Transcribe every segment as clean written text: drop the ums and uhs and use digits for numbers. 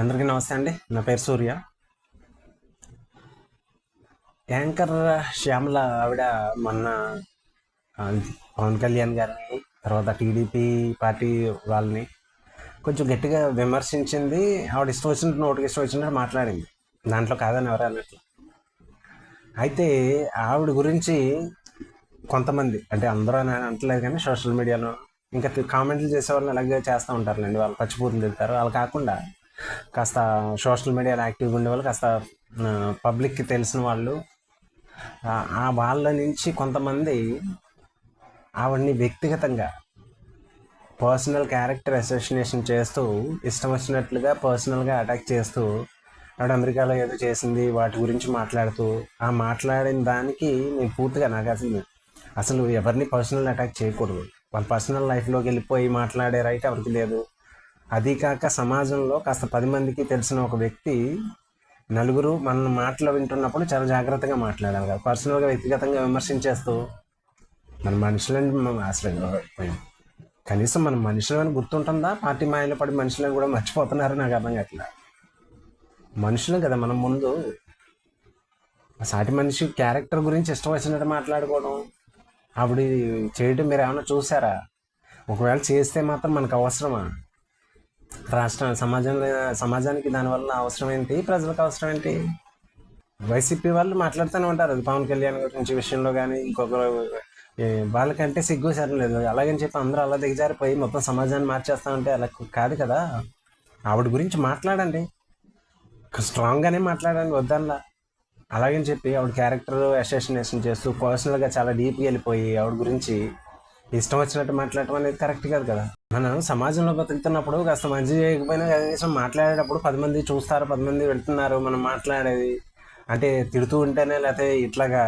అందరికీ నమస్తే అండి. నా పేరు సూర్య. యాంకర్ శ్యామల ఆవిడ మొన్న ఆ, పవన్ కళ్యాణ్ గారిని, తర్వాత టీడీపీ పార్టీ వాళ్ళని కొంచెం గట్టిగా విమర్శించింది. ఆవిడ ఇష్టం వచ్చినట్టు, నోటికి ఇష్టం వచ్చినట్టు మాట్లాడింది. దాంట్లో కాదని ఎవరు అన్నట్లు. అయితే ఆవిడ గురించి కొంతమంది, అంటే అందరూ అని అంటలేదు కానీ సోషల్ మీడియాలో ఇంకా కామెంట్లు చేసే వాళ్ళని అలాగే చేస్తూ ఉంటారులేండి. వాళ్ళు పచ్చిపూర్లు తింటారు. వాళ్ళు కాకుండా కాస్త సోషల్ మీడియాలో యాక్టివ్గా ఉండేవాళ్ళు, కాస్త పబ్లిక్కి తెలిసిన వాళ్ళు, ఆ వాళ్ళ నుంచి కొంతమంది ఆవిడ్ని వ్యక్తిగతంగా పర్సనల్ క్యారెక్టర్ అసోసినేషన్ చేస్తూ, ఇష్టం వచ్చినట్లుగా పర్సనల్గా అటాక్ చేస్తూ, ఆవిడ అమెరికాలో ఏదో చేసింది వాటి గురించి మాట్లాడుతూ, ఆ మాట్లాడిన దానికి నేను పూర్తిగా నాకు అసలు ఎవరిని పర్సనల్ అటాక్ చేయకూడదు. వాళ్ళ పర్సనల్ లైఫ్లోకి వెళ్ళిపోయి మాట్లాడే రైట్ ఎవరికి లేదు. అది కాక సమాజంలో కాస్త 10 మందికి తెలిసిన ఒక వ్యక్తి నలుగురు మన మాటలు వింటున్నప్పుడు చాలా జాగ్రత్తగా మాట్లాడాలి కదా. పర్సనల్గా వ్యక్తిగతంగా విమర్శించేస్తూ మన మనుషులని అసలు కనీసం మన మనుషులని గుర్తుంటుందా? పార్టీ మాయలో పడి మనుషులను కూడా మర్చిపోతున్నారు. నాకు అర్థం కావట్లేదు. మనుషులు కదా మనం ముందు. సాటి మనిషి క్యారెక్టర్ గురించి ఇష్టం వచ్చినట్టు మాట్లాడుకోవడం ఆవిడ చేయడం మీరు ఏమైనా చూసారా? ఒకవేళ చేస్తే మాత్రం మనకు అవసరమా? సమాజానికి దానివల్ల అవసరం ఏంటి? ప్రజలకు అవసరం ఏంటి? వైసీపీ వాళ్ళు మాట్లాడుతూనే ఉంటారు అది పవన్ కళ్యాణ్ గురించి విషయంలో కానీ ఇంకొకరు. ఏ, వాళ్ళకంటే సిగ్గు సరం లేదు. అలాగని చెప్పి అందరూ అలా దిగజారిపోయి మొత్తం సమాజాన్ని మార్చేస్తా ఉంటే అలా కాదు కదా. ఆవిడ గురించి మాట్లాడండి, స్ట్రాంగ్గానే మాట్లాడండి, వద్దనలా. అలాగని చెప్పి ఆవిడ క్యారెక్టర్ అసోసినేషన్ చేస్తూ పర్సనల్గా చాలా డీప్గా వెళ్ళిపోయి ఆవిడ గురించి ఇష్టం వచ్చినట్టు మాట్లాడటం అనేది కరెక్ట్ కాదు కదా. మనం సమాజంలో బతుకుతున్నప్పుడు కాస్త మంచి చేయకపోయినా కనీసం మాట్లాడేటప్పుడు 10 మంది చూస్తారు, 10 మంది వెళ్తున్నారు మనం మాట్లాడేది. అంటే తిడుతూ ఉంటేనే, లేకపోతే ఇట్లాగా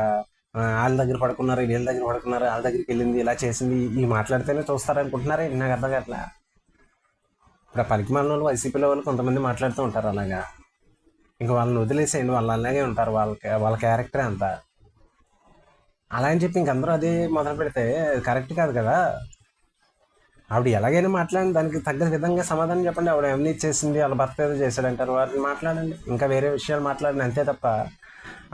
వాళ్ళ దగ్గర పడుకున్నారు, వీళ్ళ దగ్గర పడుకున్నారు, వాళ్ళ దగ్గరికి వెళ్ళింది, ఇలా చేసింది, ఈ మాట్లాడితేనే చూస్తారు అనుకుంటున్నారే. నాకు అర్థం కావట్లే. ఇప్పుడు ఆ పనికి మాలిన వాళ్ళు వైసీపీలో వాళ్ళు కొంతమంది మాట్లాడుతూ ఉంటారు అలాగా. ఇంకా వాళ్ళని వదిలేసేయండి, వాళ్ళు అలాగే ఉంటారు. వాళ్ళ క్యారెక్టరే అంత. అలా అని చెప్పి ఇంకందరూ అదే మొదలు పెడితే కరెక్ట్ కాదు కదా. ఆవిడ ఎలాగైనా మాట్లాడండి, దానికి తగ్గ విధంగా సమాధానం చెప్పండి. ఆవిడ ఏమని చేసింది, వాళ్ళ భర్త ఏదో చేశాడంటారు, వాటిని మాట్లాడండి. ఇంకా వేరే విషయాలు మాట్లాడండి, అంతే తప్ప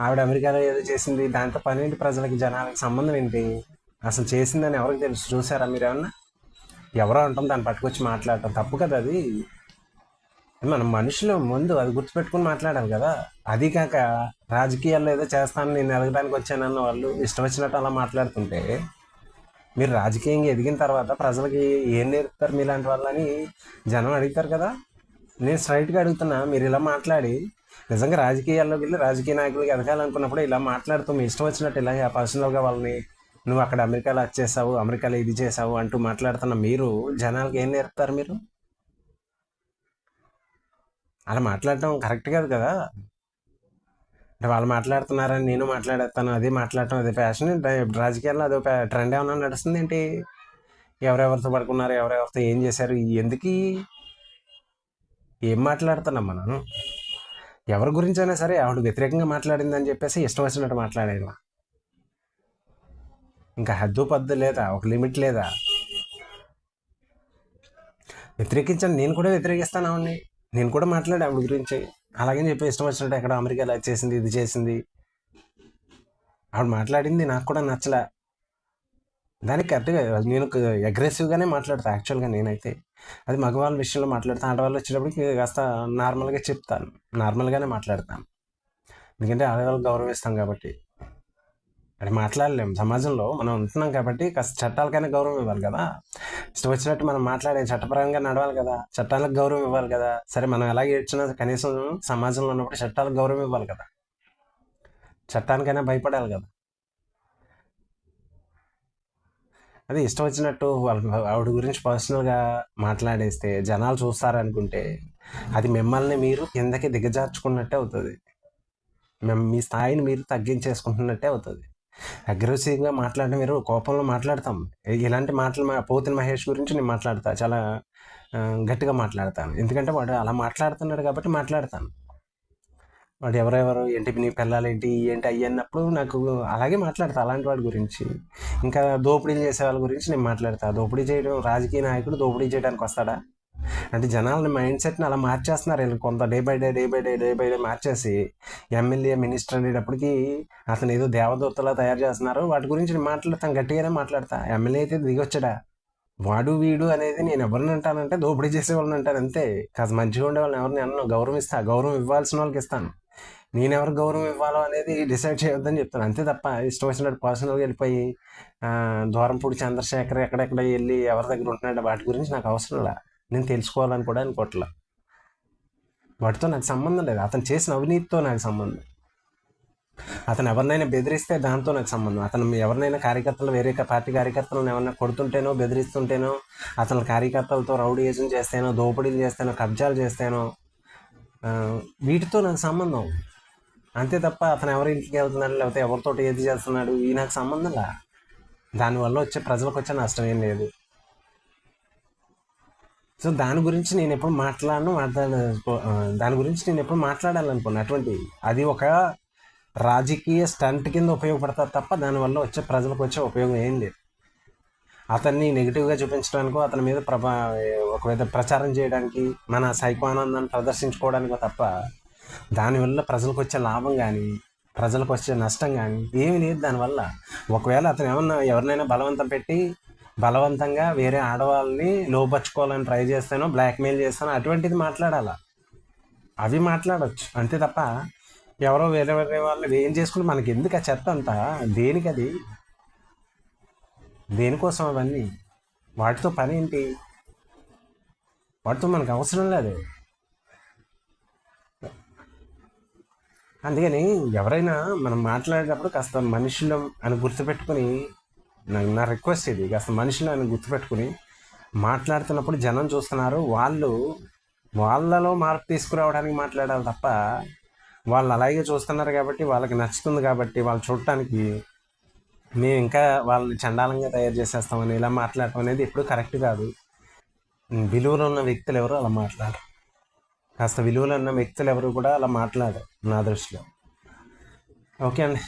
ఆవిడ అమెరికాలో ఏదో చేసింది దాంతో పని ఏంటి? ప్రజలకి, జనాలకి సంబంధం ఏంటి? అసలు చేసిందని ఎవరికి తెలుసు? చూసారా మీరు ఏమన్నా? ఎవరో అంటాం దాన్ని పట్టుకొచ్చి మాట్లాడటం తప్పు కదా అది. మనం మనుషులు ముందు అది గుర్తుపెట్టుకుని మాట్లాడాలి కదా. అది కాక రాజకీయాల్లో ఏదో చేస్తాను నేను ఎదగడానికి వచ్చానన్న వాళ్ళు ఇష్టం వచ్చినట్టు అలా మాట్లాడుతుంటే, మీరు రాజకీయంగా ఎదిగిన తర్వాత ప్రజలకి ఏం నేర్పుతారు మీలాంటి వాళ్ళని జనం అడుగుతారు కదా. నేను స్ట్రైట్గా అడుగుతున్నా, మీరు ఇలా మాట్లాడి నిజంగా రాజకీయాల్లోకి వెళ్ళి రాజకీయ నాయకులకి ఎదగాలనుకున్నప్పుడు ఇలా మాట్లాడుతూ మీ ఇష్టం వచ్చినట్టు ఇలా పర్సనల్గా వాళ్ళని, నువ్వు అక్కడ అమెరికాలో అది చేసావు, అమెరికాలో ఇది చేసావు అంటూ మాట్లాడుతున్న మీరు జనాలకి ఏం నేర్పుతారు? మీరు అలా మాట్లాడటం కరెక్ట్ కాదు కదా. అంటే వాళ్ళు మాట్లాడుతున్నారని నేను మాట్లాడేస్తాను, అదే మాట్లాడటం అదే ఫ్యాషన్. రాజకీయాల్లో అదో ట్రెండ్ ఏమన్నా నడుస్తుంది ఏంటి? ఎవరెవరితో పడుకున్నారు, ఎవరెవరితో ఏం చేశారు, ఎందుకు ఏం మాట్లాడుతున్నాం మనం? ఎవరి గురించి అయినా సరే ఆవిడ వ్యతిరేకంగా మాట్లాడిందని చెప్పేసి ఇష్టం వచ్చినట్టు మాట్లాడేది. ఇంకా హద్దు పద్దు లేదా, ఒక లిమిట్ లేదా? వ్యతిరేకించండి, నేను కూడా వ్యతిరేకిస్తాను ఆవిడ్ని. నేను కూడా మాట్లాడే ఆవిడ గురించి అలాగని చెప్పి ఇష్టం వచ్చినట్టు ఎక్కడ అమెరికాలో అది చేసింది, ఇది చేసింది. ఆవిడ మాట్లాడింది నాకు కూడా నచ్చలే. దానికి కరెక్ట్గా నేను అగ్రెసివ్గానే మాట్లాడతాను యాక్చువల్గా నేనైతే. అది మగవాళ్ళ విషయంలో మాట్లాడతాను. ఆడవాళ్ళు వచ్చేటప్పటికి కాస్త నార్మల్గా చెప్తాను, నార్మల్గానే మాట్లాడతాను. ఎందుకంటే ఆడవాళ్ళకి గౌరవిస్తాం కాబట్టి. అది మాట్లాడలేము, సమాజంలో మనం ఉంటున్నాం కాబట్టి కాస్త చట్టాలకైనా గౌరవం ఇవ్వాలి కదా. ఇష్టం వచ్చినట్టు మనం మాట్లాడే చట్టపరంగా నడవాలి కదా, చట్టాలకు గౌరవం ఇవ్వాలి కదా. సరే మనం ఎలాగ ఏడ్చినా కనీసం సమాజంలో ఉన్నప్పుడు చట్టాలకు గౌరవం ఇవ్వాలి కదా, చట్టానికైనా భయపడాలి కదా. అది ఇష్టం వచ్చినట్టు ఆవిడ గురించి పర్సనల్గా మాట్లాడేస్తే జనాలు చూస్తారనుకుంటే అది మిమ్మల్ని మీరు కిందకి దిగజార్చుకున్నట్టే అవుతుంది. మీ స్థాయిని మీరు తగ్గించేసుకుంటున్నట్టే అవుతుంది. అగ్రెసివ్గా మాట్లాడడం, మీరు కోపంలో మాట్లాడతాం. ఇలాంటి మాటలు పోతిన మహేష్ గురించి నేను మాట్లాడతా, చాలా గట్టిగా మాట్లాడతాను. ఎందుకంటే వాడు అలా మాట్లాడుతున్నాడు కాబట్టి మాట్లాడతాను. వాడు ఎవరెవరు ఏంటి, నీ పిల్లలు ఏంటి, ఏంటి అయ్యి అన్నప్పుడు నాకు అలాగే మాట్లాడతా అలాంటి వాడి గురించి. ఇంకా దోపిడీలు చేసే వాళ్ళ గురించి నేను మాట్లాడతా. దోపిడీ చేయడం, రాజకీయ నాయకుడు దోపిడీ చేయడానికి వస్తాడా? అంటే జనాలని మైండ్ సెట్ని అలా మార్చేస్తున్నారు వీళ్ళు కొంత డే బై డే మార్చేసి ఎమ్మెల్యే మినిస్టర్ అనేటప్పటికి అతను ఏదో దేవదూతలా తయారు చేస్తున్నారు. వాటి గురించి నేను మాట్లాడతాను, గట్టిగానే మాట్లాడతా. ఎమ్మెల్యే అయితే దిగొచ్చాడా, వాడు వీడు అనేది నేను ఎవరిని అంటానంటే దోపిడీ చేసే వాళ్ళని అంటాను అంతే. కాస్త మంచిగా ఉండే వాళ్ళని ఎవరిని అన్న గౌరవం ఇవ్వాల్సిన వాళ్ళకి ఇస్తాను. నేను ఎవరికి గౌరవం ఇవ్వాలో అనేది డిసైడ్ చేయొద్దని చెప్తాను అంతే తప్ప ఇష్టం వచ్చినట్టు పర్సనల్గా వెళ్ళిపోయి దూరంపూడి చంద్రశేఖర్ ఎక్కడెక్కడ వెళ్ళి ఎవరి దగ్గర ఉంటున్నాడు వాటి గురించి నాకు అవసరం లే. నేను తెలుసుకోవాలని కూడా అనుకోవట్లా. వాటితో నాకు సంబంధం లేదు. అతను చేసిన అవినీతితో నాకు సంబంధం. అతను ఎవరినైనా బెదిరిస్తే దాంతో నాకు సంబంధం. అతను ఎవరినైనా కార్యకర్తలు వేరే పార్టీ కార్యకర్తలను ఎవరైనా కొడుతుంటేనో బెదిరిస్తుంటేనో, అతని కార్యకర్తలతో రౌడీయిజం చేస్తేనో, దోపిడీలు చేస్తేనో, కబ్జాలు చేస్తేనో, వీటితో నాకు సంబంధం అంతే తప్ప అతను ఎవరి ఇంటికి వెళ్తున్నాడు లేకపోతే ఎవరితో ఏది చేస్తున్నాడు ఈ నాకు సంబంధంలా. దానివల్ల వచ్చే ప్రజలకు వచ్చే నష్టం ఏం లేదు. సో దాని గురించి నేను ఎప్పుడు మాట్లాడాలనుకోను. అటువంటి అది ఒక రాజకీయ స్టంట్ కింద ఉపయోగపడతారు తప్ప దానివల్ల వచ్చే ప్రజలకు వచ్చే ఉపయోగం ఏం లేదు. అతన్ని నెగిటివ్గా చూపించడానికో అతని మీద ఒకవేళ ప్రచారం చేయడానికి మన సైకో ఆనందాన్ని ప్రదర్శించుకోవడానికో తప్ప దానివల్ల ప్రజలకు వచ్చే లాభం కానీ ప్రజలకు వచ్చే నష్టం కానీ ఏమీ లేదు దానివల్ల. ఒకవేళ అతను ఎవరినైనా బలవంతంగా వేరే ఆడవాళ్ళని లోపరుచుకోవాలని ట్రై చేస్తానో, బ్లాక్మెయిల్ చేస్తానో అటువంటిది మాట్లాడాలా, అవి మాట్లాడవచ్చు అంతే తప్ప ఎవరో వేరే వాళ్ళు ఏం చేసుకుంటే మనకి ఎందుకు ఆ చెత్త అంతా, దేనికి అది, దేనికోసం అవన్నీ, వాటితో పని ఏంటి, వాటితో మనకు అవసరం లేదు. అందుకని ఎవరైనా మనం మాట్లాడేటప్పుడు కాస్త మనుషులం అని గుర్తుపెట్టుకుని, నా రిక్వెస్ట్ ఇది, కాస్త మనుషులు అని గుర్తుపెట్టుకుని మాట్లాడుతున్నప్పుడు జనం చూస్తున్నారు, వాళ్ళలో మార్పు తీసుకురావడానికి మాట్లాడాలి తప్ప వాళ్ళు అలాగే చూస్తున్నారు కాబట్టి వాళ్ళకి నచ్చుతుంది కాబట్టి వాళ్ళు చూడటానికి మేము ఇంకా వాళ్ళని చండాలంగా తయారు చేసేస్తామని ఇలా మాట్లాడటం అనేది ఎప్పుడు కరెక్ట్ కాదు. విలువలు ఉన్న వ్యక్తులు ఎవరు అలా మాట్లాడరు. కాస్త విలువలు ఉన్న వ్యక్తులు ఎవరు కూడా అలా మాట్లాడరు నా దృష్టిలో. ఓకే అండి.